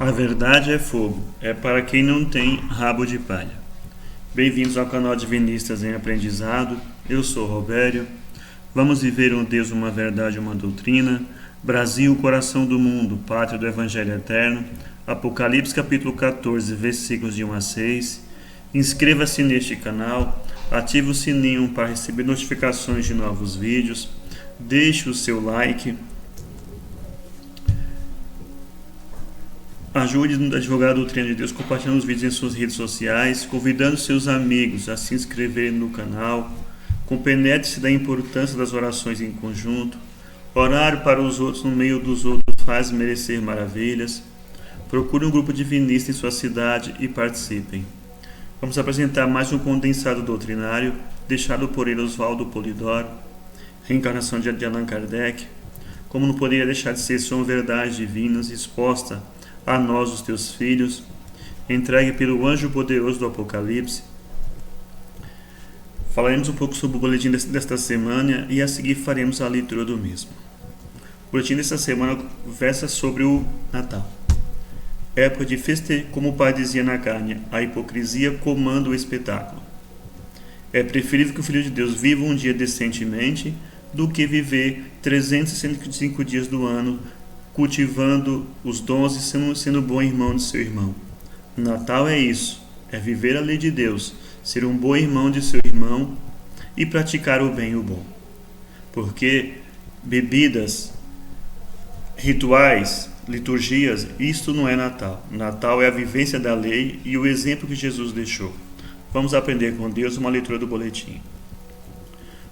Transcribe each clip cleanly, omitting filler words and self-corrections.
A verdade é fogo, é para quem não tem rabo de palha. Bem-vindos ao canal Divinistas em Aprendizado. Eu sou Robério. Vamos viver um Deus, uma verdade, uma doutrina. Brasil, coração do mundo, pátria do Evangelho Eterno. Apocalipse capítulo 14, versículos de 1 a 6. Inscreva-se neste canal, ative o sininho para receber notificações de novos vídeos. Deixe o seu like. Ajude a divulgar a doutrina de Deus compartilhando os vídeos em suas redes sociais, convidando seus amigos a se inscreverem no canal. Compenetre-se da importância das orações em conjunto. Orar para os outros no meio dos outros faz merecer maravilhas. Procure um grupo divinista em sua cidade e participem. Vamos apresentar mais um condensado doutrinário, deixado por Oswaldo Polidoro, reencarnação de Allan Kardec. Como não poderia deixar de ser, são verdades divinas exposta a nós, os teus filhos, entregue pelo anjo poderoso do Apocalipse. Falaremos um pouco sobre o boletim desta semana e a seguir faremos a leitura do mesmo. O boletim desta semana versa sobre o Natal. Época de festejar, como o pai dizia na carne, a hipocrisia comanda o espetáculo. É preferível que o Filho de Deus viva um dia decentemente do que viver 365 dias do ano cultivando os dons e sendo bom irmão de seu irmão. Natal é isso, é viver a lei de Deus, ser um bom irmão de seu irmão e praticar o bem e o bom. Porque bebidas, rituais, liturgias, isto não é Natal. Natal é a vivência da lei e o exemplo que Jesus deixou. Vamos aprender com Deus uma leitura do boletim.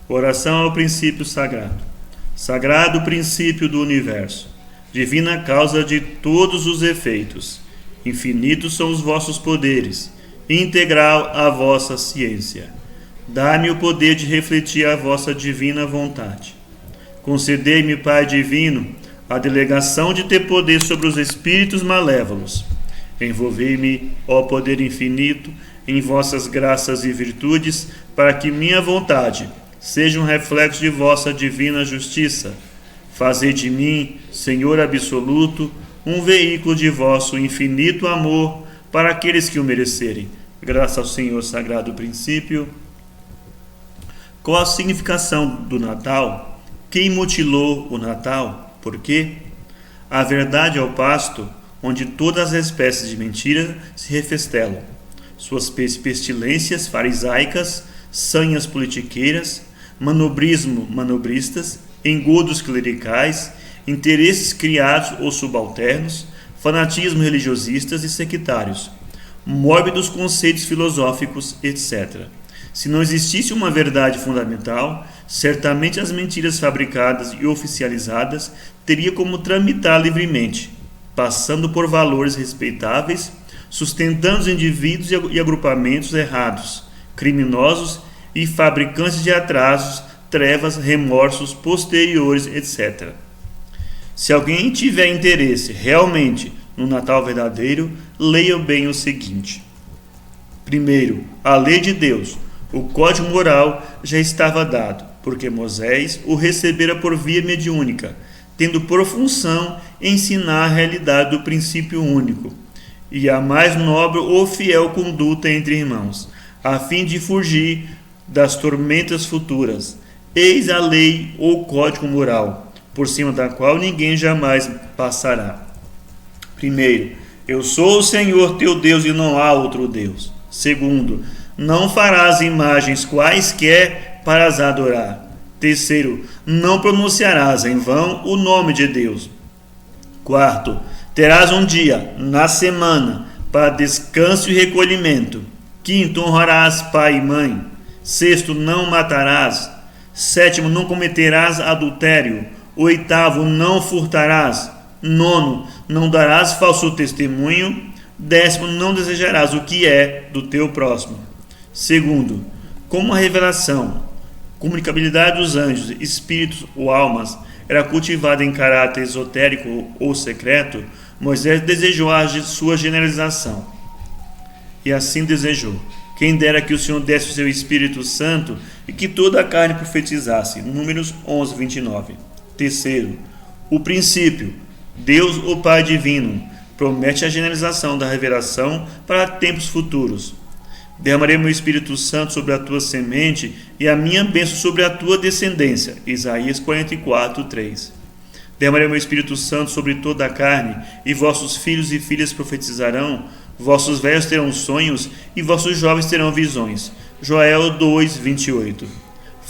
Oração ao princípio sagrado. Sagrado princípio do universo. Divina causa de todos os efeitos, infinitos são os vossos poderes, integral a vossa ciência. Dá-me o poder de refletir a vossa divina vontade. Concedei-me, Pai divino, a delegação de ter poder sobre os espíritos malévolos. Envolvei-me, ó poder infinito, em vossas graças e virtudes, para que minha vontade seja um reflexo de vossa divina justiça. Fazei de mim, Senhor absoluto, um veículo de vosso infinito amor para aqueles que o merecerem. Graças ao Senhor Sagrado Princípio. Qual a significação do Natal? Quem mutilou o Natal? Por quê? A verdade é o pasto onde todas as espécies de mentira se refestelam. Suas pestilências farisaicas, sanhas politiqueiras, manobristas, engodos clericais, interesses criados ou subalternos, fanatismo religiosistas e sectários, mórbidos conceitos filosóficos, etc. Se não existisse uma verdade fundamental, certamente as mentiras fabricadas e oficializadas teriam como tramitar livremente, passando por valores respeitáveis, sustentando os indivíduos e agrupamentos errados, criminosos e fabricantes de atrasos, trevas, remorsos posteriores, etc. Se alguém tiver interesse realmente no Natal verdadeiro, leia bem o seguinte. Primeiro, a lei de Deus, o código moral já estava dado, porque Moisés o recebera por via mediúnica, tendo por função ensinar a realidade do princípio único e a mais nobre ou fiel conduta entre irmãos, a fim de fugir das tormentas futuras. Eis a lei ou código moral, por cima da qual ninguém jamais passará. Primeiro, eu sou o Senhor teu Deus e não há outro Deus. Segundo, não farás imagens quaisquer para as adorar. Terceiro, não pronunciarás em vão o nome de Deus. Quarto, terás um dia na semana para descanso e recolhimento. Quinto, honrarás pai e mãe. Sexto, não matarás. Sétimo, não cometerás adultério. Oitavo, não furtarás. Nono, não darás falso testemunho. Décimo, não desejarás o que é do teu próximo. Segundo, como a revelação, comunicabilidade dos anjos, espíritos ou almas era cultivada em caráter esotérico ou secreto, Moisés desejou a sua generalização. E assim desejou. Quem dera que o Senhor desse o seu Espírito Santo e que toda a carne profetizasse. Números 11, 29. Terceiro, o princípio, Deus o Pai Divino, Promete a generalização da revelação para tempos futuros. Derramarei meu Espírito Santo sobre a tua semente e a minha bênção sobre a tua descendência. Isaías 44, 3. Derramarei meu Espírito Santo sobre toda a carne, e vossos filhos e filhas profetizarão, vossos velhos terão sonhos, e vossos jovens terão visões. Joel 2, 28.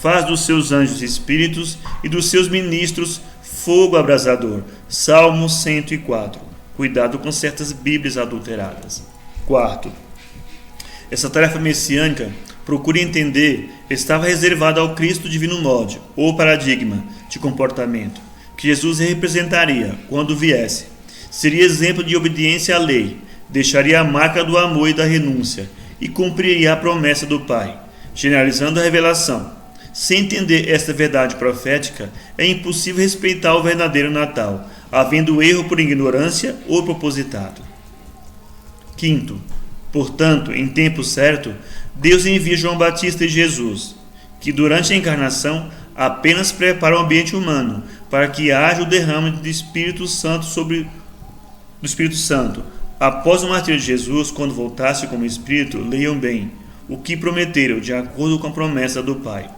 Faz dos seus anjos espíritos e dos seus ministros fogo abrasador. Salmo 104. Cuidado com certas bíblias adulteradas. Quarto, essa tarefa messiânica, procure entender, estava reservada ao Cristo divino molde, ou paradigma de comportamento, que Jesus representaria quando viesse. Seria exemplo de obediência à lei, deixaria a marca do amor e da renúncia, e cumpriria a promessa do Pai, generalizando a revelação. Sem entender esta verdade profética, é impossível respeitar o verdadeiro Natal, havendo erro por ignorância ou propositado. Quinto, portanto, em tempo certo, Deus envia João Batista e Jesus, que durante a encarnação apenas prepara o ambiente humano para que haja o derrame do Espírito Santo Após o martírio de Jesus, quando voltasse como Espírito, leiam bem o que prometeram, de acordo com a promessa do Pai.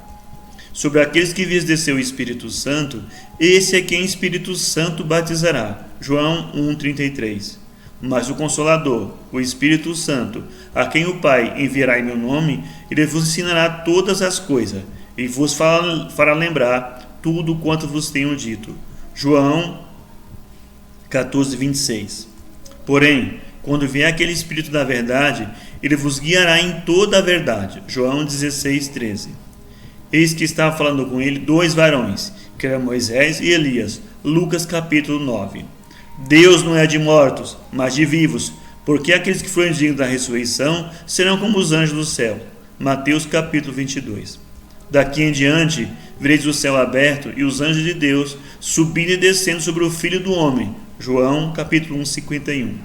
Sobre aqueles que vies descer o Espírito Santo, esse é quem o Espírito Santo batizará. João 1,33. Mas o Consolador, o Espírito Santo, a quem o Pai enviará em meu nome, ele vos ensinará todas as coisas, e vos fará lembrar tudo quanto vos tenho dito. João 14,26. Porém, quando vier aquele Espírito da verdade, ele vos guiará em toda a verdade. João 16,13. Eis que estava falando com ele 2 varões, que eram Moisés e Elias. Lucas capítulo 9. Deus não é de mortos, mas de vivos, porque aqueles que forem dignos da ressurreição serão como os anjos do céu. Mateus capítulo 22. Daqui em diante, vereis o céu aberto e os anjos de Deus subindo e descendo sobre o Filho do Homem. João capítulo 1, 51.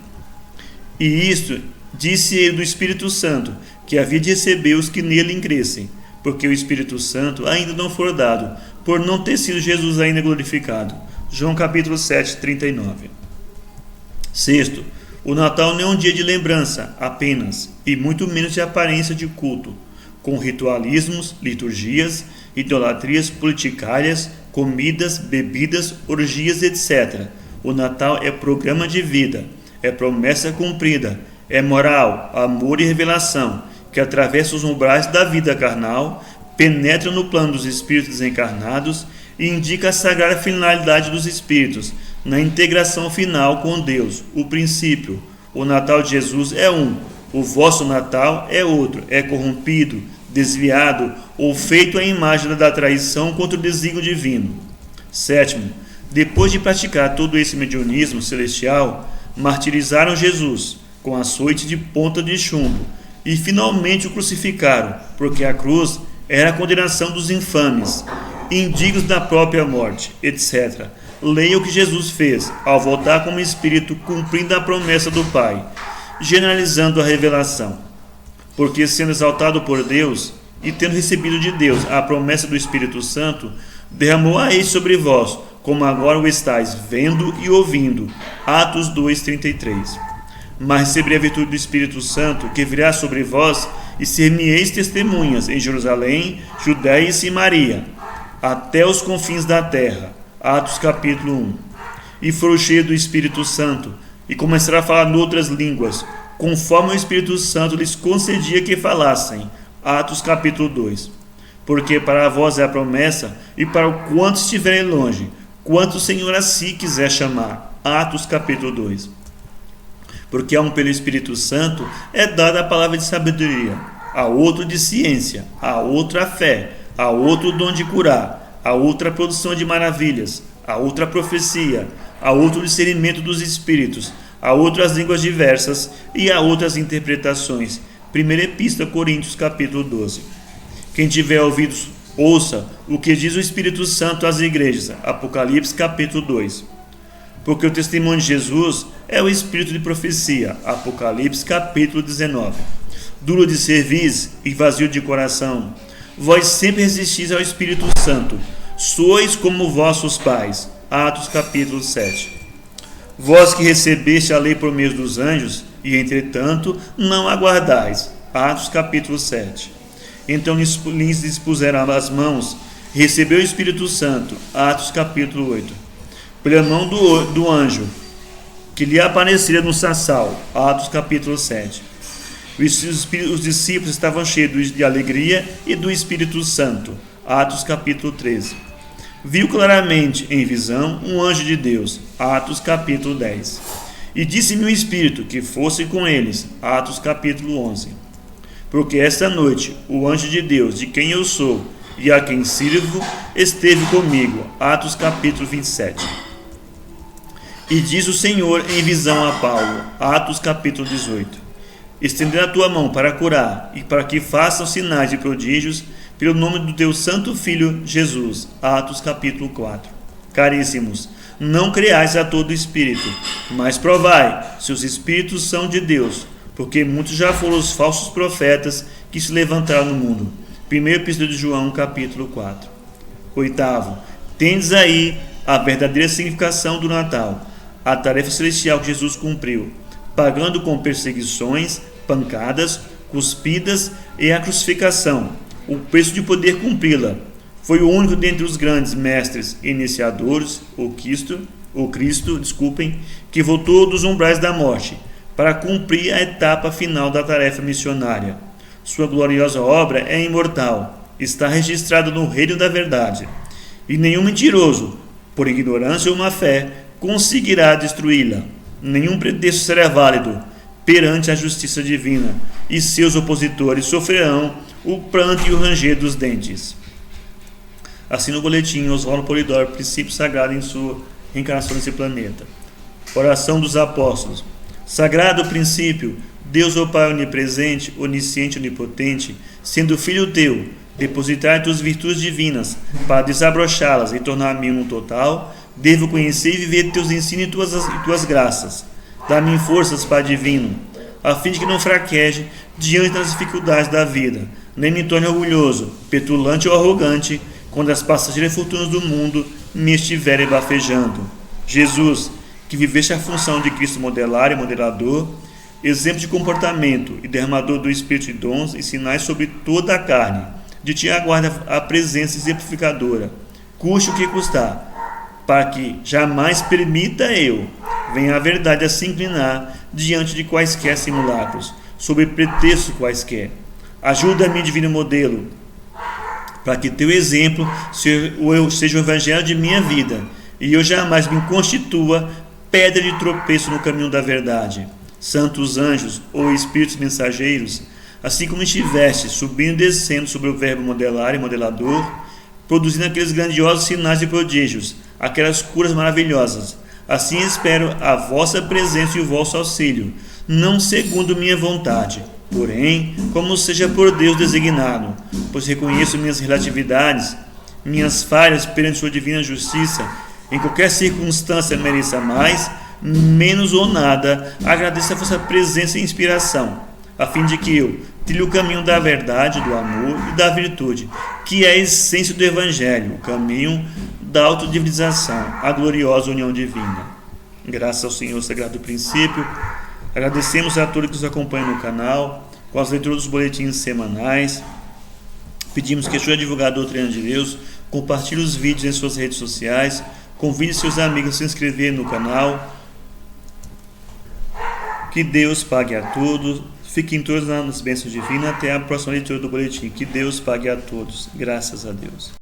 E isto disse ele do Espírito Santo, que havia de receber os que nele crescem, porque o Espírito Santo ainda não for dado, por não ter sido Jesus ainda glorificado. João capítulo 7, 39. Sexto, o Natal não é um dia de lembrança apenas, e muito menos de aparência de culto, com ritualismos, liturgias, idolatrias politicárias, comidas, bebidas, orgias, etc. O Natal é programa de vida, é promessa cumprida, é moral, amor e revelação, que atravessa os umbrais da vida carnal, penetra no plano dos espíritos desencarnados e indica a sagrada finalidade dos espíritos, na integração final com Deus, o princípio. O Natal de Jesus é um, o vosso Natal é outro, é corrompido, desviado ou feito à imagem da traição contra o desígnio divino. Sétimo, depois de praticar todo esse mediunismo celestial, martirizaram Jesus com açoite de ponta de chumbo e finalmente o crucificaram, porque a cruz era a condenação dos infames, indignos da própria morte, etc. Leia o que Jesus fez ao voltar como Espírito, cumprindo a promessa do Pai, generalizando a revelação. Porque sendo exaltado por Deus e tendo recebido de Deus a promessa do Espírito Santo, derramou a eis sobre vós, como agora o estáis vendo e ouvindo. Atos 2,33. Mas receberei a virtude do Espírito Santo, que virá sobre vós, e ser-me-eis testemunhas em Jerusalém, Judéia e Samaria, até os confins da terra. Atos capítulo 1. E foram cheios do Espírito Santo, e começaram a falar noutras línguas, conforme o Espírito Santo lhes concedia que falassem. Atos capítulo 2. Porque para vós é a promessa, e para o quanto estiverem longe, quanto o Senhor a si quiser chamar. Atos capítulo 2. Porque a um pelo Espírito Santo é dada a palavra de sabedoria, a outro de ciência, a outro a fé, a outro o dom de curar, a outra a produção de maravilhas, a outra a profecia, a outro o discernimento dos espíritos, a outro as línguas diversas e a outras interpretações. Primeira Epístola, Coríntios, capítulo 12. Quem tiver ouvidos, ouça o que diz o Espírito Santo às igrejas. Apocalipse, capítulo 2. Porque o testemunho de Jesus é o espírito de profecia. Apocalipse, capítulo 19. Duro de cerviz e vazio de coração, vós sempre resistis ao Espírito Santo. Sois como vossos pais. Atos, capítulo 7. Vós que recebeste a lei por meio dos anjos, e entretanto não aguardais. Atos capítulo 7. Então lhes dispuseram as mãos, recebeu o Espírito Santo. Atos capítulo 8. Pela mão do anjo, que lhe aparecera no saçal. Atos capítulo 7. Os discípulos estavam cheios de alegria e do Espírito Santo. Atos capítulo 13. Viu claramente em visão um anjo de Deus. Atos capítulo 10. E disse-me o Espírito que fosse com eles. Atos capítulo 11. Porque esta noite o anjo de Deus, de quem eu sou e a quem sirvo, esteve comigo. Atos capítulo 27. E diz o Senhor em visão a Paulo. Atos capítulo 18. Estender a tua mão para curar e para que façam sinais e prodígios pelo nome do teu santo Filho Jesus. Atos capítulo 4. Caríssimos, não creais a todo espírito, mas provai se os espíritos são de Deus, porque muitos já foram os falsos profetas que se levantaram no mundo. 1 Epístola de João capítulo 4. Oitavo, tendes aí a verdadeira significação do Natal, a tarefa celestial que Jesus cumpriu, pagando com perseguições, pancadas, cuspidas e a crucificação, o preço de poder cumpri-la. Foi o único dentre os grandes mestres iniciadores, o Cristo, que voltou dos umbrais da morte, para cumprir a etapa final da tarefa missionária. Sua gloriosa obra é imortal, está registrada no reino da verdade, e nenhum mentiroso, por ignorância ou má fé, conseguirá destruí-la. Nenhum pretexto será válido perante a justiça divina, e seus opositores sofrerão o pranto e o ranger dos dentes. Assim no boletim, Oswaldo Polidoro, princípio sagrado em sua reencarnação nesse planeta. Oração dos apóstolos. Sagrado princípio, Deus, o Pai onipresente, onisciente, onipotente, sendo filho teu, depositar tuas virtudes divinas para desabrochá-las e tornar-me um total, devo conhecer e viver teus ensinos e tuas graças. Dá-me forças, Pai divino, a fim de que não fraqueje diante das dificuldades da vida, nem me torne orgulhoso, petulante ou arrogante, quando as passageiras fortunas do mundo me estiverem bafejando. Jesus, que viveste a função de Cristo modelar e modelador, exemplo de comportamento e derramador do Espírito de dons e sinais sobre toda a carne, de ti aguarda a presença exemplificadora, custe o que custar, para que jamais permita eu venha a verdade a se inclinar diante de quaisquer simulacros, sob pretextos quaisquer. Ajuda-me, divino modelo, para que teu exemplo seja o evangelho de minha vida, e eu jamais me constitua pedra de tropeço no caminho da verdade. Santos anjos ou espíritos mensageiros, assim como estiveste subindo e descendo sobre o verbo modelar e modelador, produzindo aqueles grandiosos sinais e prodígios, aquelas curas maravilhosas, assim espero a vossa presença e o vosso auxílio, não segundo minha vontade, porém, como seja por Deus designado, pois reconheço minhas relatividades, minhas falhas perante sua divina justiça. Em qualquer circunstância mereça mais, menos ou nada, agradeço a vossa presença e inspiração, a fim de que eu trilhe o caminho da verdade, do amor e da virtude, que é a essência do Evangelho, o caminho da autodivinização, a gloriosa união divina. Graças ao Senhor Sagrado Princípio, agradecemos a todos que nos acompanham no canal, com as leituras dos boletins semanais. Pedimos que seja divulgado a doutrina de Deus, compartilhe os vídeos em suas redes sociais, convide seus amigos a se inscreverem no canal. Que Deus pague a todos. Fiquem todos nas bênçãos divinas. Até a próxima leitura do boletim. Que Deus pague a todos. Graças a Deus.